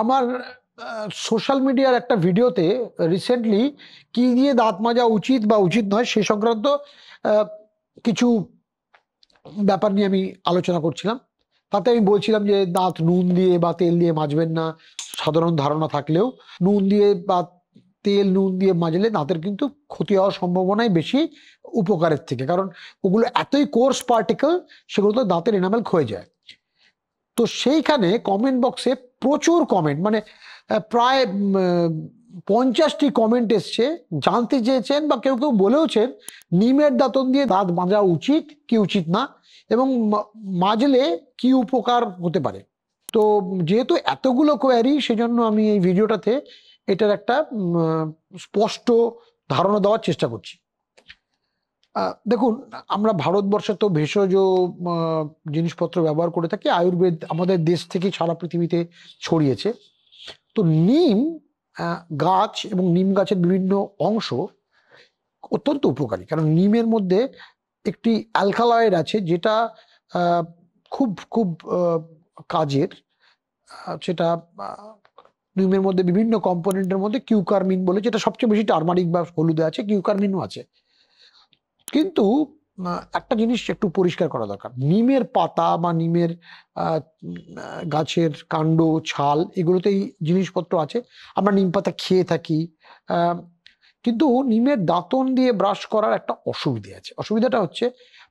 আমার সোশ্যাল মিডিয়ার একটা ভিডিওতে রিসেন্টলি কি দিয়ে দাঁত মাজা উচিত বা উচিত নয় সে সংক্রান্ত কিছু ব্যাপার নিয়ে আমি আলোচনা করছিলাম। তাতে আমি বলছিলাম যে দাঁত নুন দিয়ে বা তেল দিয়ে মাজবেন না। সাধারণ ধারণা থাকলেও নুন দিয়ে বা নুন দিয়ে মাজলে দাঁতের কিন্তু ক্ষতি হওয়ার সম্ভাবনাই বেশি উপকারের থেকে, কারণ ওগুলো এতই কোর্স পার্টিকেল, সেগুলো তো দাঁতের এনামেল ক্ষয়ে যায়। তো সেইখানে কমেন্ট বক্সে প্রচুর কমেন্ট, মানে প্রায় 50টি কমেন্ট এসছে, জানতে চেয়েছেন বা কেউ কেউ বলেওছেন নিমের দাঁতন দিয়ে দাঁত মাজা উচিত কি উচিত না, এবং মাজলে কি উপকার হতে পারে। তো যেহেতু এতগুলো কোয়ারি, সেজন্য আমি এই ভিডিওটাতে এটার একটা স্পষ্ট ধারণা দেওয়ার চেষ্টা করছি। দেখুন, আমরা ভারতবর্ষে তো ভেষজ জিনিসপত্র ব্যবহার করে থাকি। আয়ুর্বেদ আমাদের দেশ থেকে সারা পৃথিবীতে ছড়িয়েছে। তো নিম গাছ এবং নিম গাছের বিভিন্ন অংশ অত্যন্ত উপকারী, কারণ নিমের মধ্যে একটি অ্যালকালয়েড আছে যেটা খুব খুব কাজের। সেটা নিমের মধ্যে বিভিন্ন কম্পোনেন্টের মধ্যে কিউকারমিন বলে, যেটা সবচেয়ে বেশি টারমারিক বা হলুদে আছে, কিউকারমিনও আছে। কিন্তু একটা জিনিস একটু পরিষ্কার করা দরকার, নিমের পাতা বা নিমের গাছের কাণ্ড, ছাল, এগুলোতেই জিনিসপত্র আছে। আমরা নিম পাতা খেয়ে থাকি, কিন্তু নিমের দাঁতন দিয়ে ব্রাশ করার একটা অসুবিধা আছে। অসুবিধাটা হচ্ছে,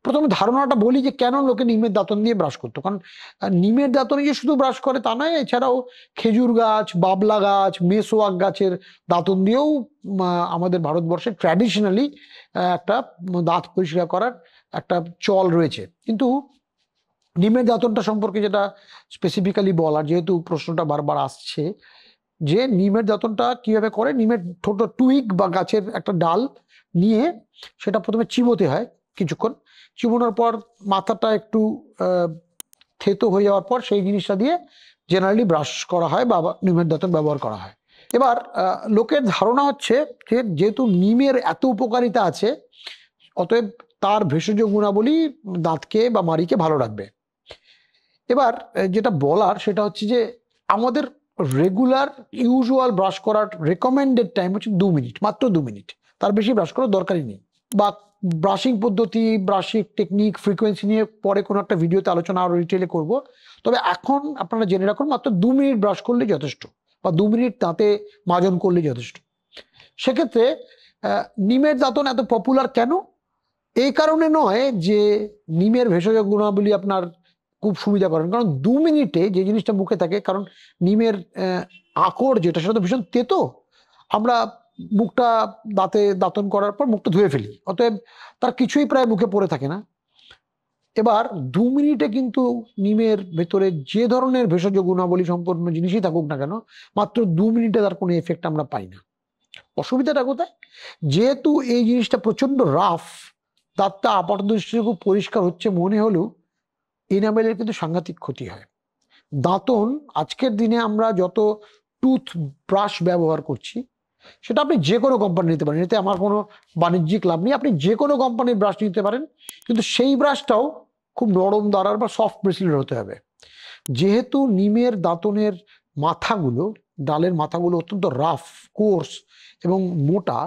প্রথমে ধারণাটা বলি যে কেন লোকে নিমের দাঁতন দিয়ে ব্রাশ করতো। কারণ নিমের দাঁতনে যে শুধু ব্রাশ করে তা নয়, এছাড়াও খেজুর গাছ, বাবলা গাছ, মেসোয়াক গাছের দাঁতন দিয়েও আমাদের ভারতবর্ষে ট্র্যাডিশনালি একটা দাঁত পরিষ্কার করার একটা চল রয়েছে। কিন্তু নিমের দাঁতনটা সম্পর্কে যেটা স্পেসিফিক্যালি বলার, যেহেতু প্রশ্নটা বারবার আসছে যে নিমের দাঁতনটা কিভাবে করে, নিমের ছোট টুইক বা গাছের একটা ডাল নিয়ে সেটা প্রথমে চিবোতে হয় কিছুক্ষণ। চিবোনোর পর মাথাটা একটু থেতো হয়ে যাওয়ার পর সেই জিনিসটা দিয়ে জেনারেলি ব্রাশ করা হয় বা নিমের দাঁতন ব্যবহার করা হয়। এবার লোকের ধারণা হচ্ছে যে যেহেতু নিমের এত উপকারিতা আছে, অতএব তার ভেষজ গুণাবলী দাঁতকে বা মাড়িকে ভালো রাখবে। এবার যেটা বলার সেটা হচ্ছে যে আমাদের রেগুলার ইউজুয়াল ব্রাশ করার রেকমেন্ডেড টাইম হচ্ছে 2 মিনিট, মাত্র 2 মিনিট, তার বেশি ব্রাশ করার দরকারই নেই। বা ব্রাশিং পদ্ধতি, ব্রাশিং টেকনিক, ফ্রিকোয়েন্সি নিয়ে পরে কোনো একটা ভিডিওতে আলোচনা আরো ডিটেলে করব। তবে এখন আপনারা জেনে রাখুন, মাত্র 2 মিনিট ব্রাশ করলে যথেষ্ট, বা 2 মিনিট দাঁতে মাজন করলে যথেষ্ট। সেক্ষেত্রে নিমের দাঁতন এত পপুলার কেন? এই কারণে নয় যে নিমের ভেষজ গুণাবলী আপনার খুব সুবিধা করেন, কারণ 2 মিনিটে যে জিনিসটা মুখে থাকে, কারণ নিমের আকড় যেটা সেটা তো ভীষণ তেতো, আমরা মুখটা দাঁতন করার পর মুখটা ধুয়ে ফেলি, অতএব তার কিছুই প্রায় মুখে পড়ে থাকে না। এবার 2 মিনিটে কিন্তু নিমের ভেতরে যে ধরনের ভেষজ গুণাবলী সম্পন্ন জিনিসই থাকুক না কেন, মাত্র 2 মিনিটে তার কোনো এফেক্ট আমরা পাই না। অসুবিধাটা কোথায়? যেহেতু এই জিনিসটা প্রচন্ড রাফ, দাঁতটা আপাত দৃষ্টিতে খুব পরিষ্কার হচ্ছে মনে হলেও এনামেলের কিন্তু সাংঘাতিক ক্ষতি হয়। দাঁতন আজকের দিনে আমরা যত টুথ ব্রাশ ব্যবহার করছি, সেটা আপনি যে কোনো কোম্পানি নিতে পারেন, এতে আমার কোনো বাণিজ্যিক লাভ নেই। আপনি যে কোনো কোম্পানির ব্রাশ নিতে পারেন, কিন্তু সেই ব্রাশটাও খুব নরম দাঁড়ার বা সফট ব্রেসলেট হতে হবে। যেহেতু নিমের দাঁতনের মাথাগুলো, ডালের মাথাগুলো অত্যন্ত রাফ, কোর্স এবং মোটা,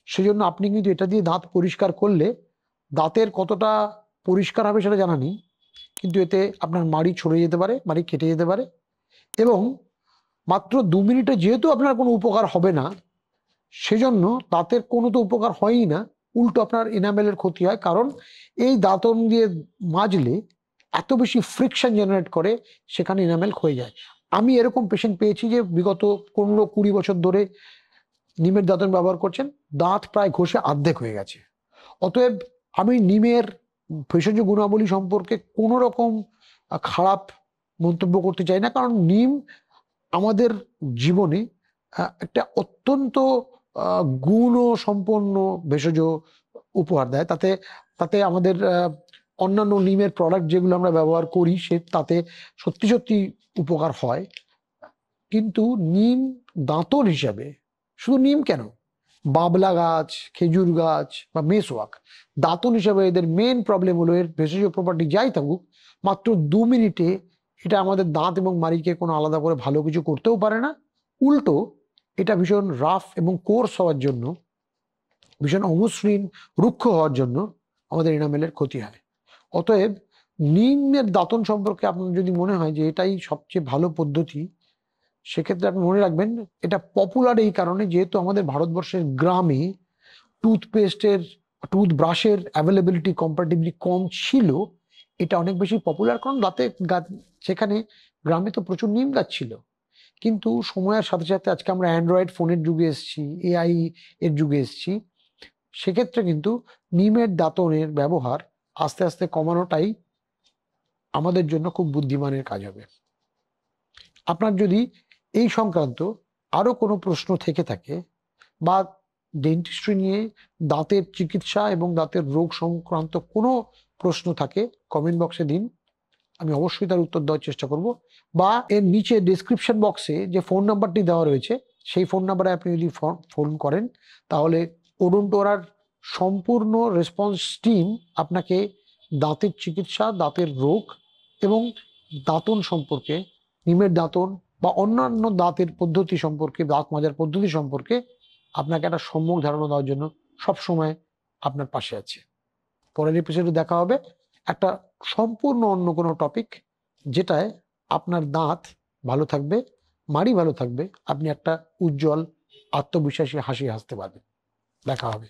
সেজন্য আপনি কিন্তু এটা দিয়ে দাঁত পরিষ্কার করলে দাঁতের কতটা পরিষ্কার হবে সেটা জানা নেই, কিন্তু এতে আপনার মাড়ি ছড়ে যেতে পারে, মাড়ি কেটে যেতে পারে, এবং মাত্র 2 মিনিটে যেহেতু আপনার কোনো উপকার হবে না, সেজন্য দাঁতের কোনো তো উপকার হয়ই না, উল্টো আপনার এনামেলের ক্ষতি হয়। কারণ এই দাঁতন দিয়ে মাজলে এত বেশি ফ্রিকশন জেনারেট করে, সেখানে এনামেল ক্ষয়ে যায়। আমি এরকম পেশেন্ট পেয়েছি যে বিগত 15-20 বছর ধরে নিমের দাঁতন ব্যবহার করছেন, দাঁত প্রায় ঘষে অর্ধেক হয়ে গেছে। অতএব আমি নিমের ভেষজ গুণাবলী সম্পর্কে কোনো রকম খারাপ মন্তব্য করতে চাই না, কারণ নিম আমাদের জীবনে একটা অত্যন্ত গুণ সম্পন্ন ভেষজ উপহার দেয়। তাতে আমাদের অন্যান্য নিমের প্রোডাক্ট যেগুলো আমরা ব্যবহার করি, তাতে সত্যি সত্যি উপকার হয়। কিন্তু নিম দাঁতন হিসাবে, শুধু নিম কেন, বাবলা গাছ, খেজুর গাছ বা মেসওয়াক, দাঁতন হিসাবে এদের মেন প্রবলেম হলো এর ভেষজ প্রপার্টি যাই থাকুক, মাত্র 2 মিনিটে এটা আমাদের দাঁত এবং মাড়িকে কোনো আলাদা করে ভালো কিছু করতেও পারে না, উল্টো এটা ভীষণ রাফ এবং কোর্স হওয়ার জন্য, ভীষণ অমসৃণ রুক্ষ হওয়ার জন্য আমাদের এনামেলের ক্ষতি হয়। অতএব নিমের দাঁতন সম্পর্কে আপনার যদি মনে হয় যে এটাই সবচেয়ে ভালো পদ্ধতি, সেক্ষেত্রে আপনি মনে রাখবেন এটা পপুলার এই কারণে, যেহেতু আমাদের ভারতবর্ষের গ্রামে টুথপেস্টের, টুথব্রাশের অ্যাভেলেবিলিটি কম্পারেটিভলি কম ছিল। এটা অনেক বেশি পপুলার কারণ সেখানে গ্রামে তো প্রচুর নিম গাছ ছিল। কিন্তু সময়ের সাথে সাথে আজকে আমরা অ্যান্ড্রয়েড ফোনের যুগে এসেছি, এআই এর যুগে এসেছি, সেক্ষেত্রে কিন্তু নিমের দাঁতনের ব্যবহার আস্তে আস্তে কমানোটাই আমাদের জন্য খুব বুদ্ধিমানের কাজ হবে। আপনার যদি এই সংক্রান্ত আরো কোনো প্রশ্ন থেকে থাকে বা ডেন্টিস্ট্রি নিয়ে, দাঁতের চিকিৎসা এবং দাঁতের রোগ সংক্রান্ত কোনো প্রশ্ন থাকে, কমেন্ট বক্সে দিন, আমি অবশ্যই তার উত্তর দেওয়ার চেষ্টা করব। বা এর নিচে ডেসক্রিপশন বক্সে যে ফোন নাম্বারটি দেওয়া রয়েছে, সেই ফোন নাম্বারে আপনি যদি ফোন করেন, তাহলে ওডোন্টোরার সম্পূর্ণ রেসপন্স টিম আপনাকে দাঁতের চিকিৎসা, দাঁতের রোগ এবং দাঁতন সম্পর্কে, নিমের দাঁতন বা অন্যান্য দাঁতের পদ্ধতি সম্পর্কে, দাঁত মাজার পদ্ধতি সম্পর্কে আপনাকে একটা সম্যক ধারণা দেওয়ার জন্য সবসময় আপনার পাশে আছে। পরের এপিসোডে দেখা হবে একটা সম্পূর্ণ অন্য কোনো টপিক, যেটায় আপনার দাঁত ভালো থাকবে, মাড়ি ভালো থাকবে, আপনি একটা উজ্জ্বল আত্মবিশ্বাসী হাসি হাসতে পারবেন। দেখা হবে।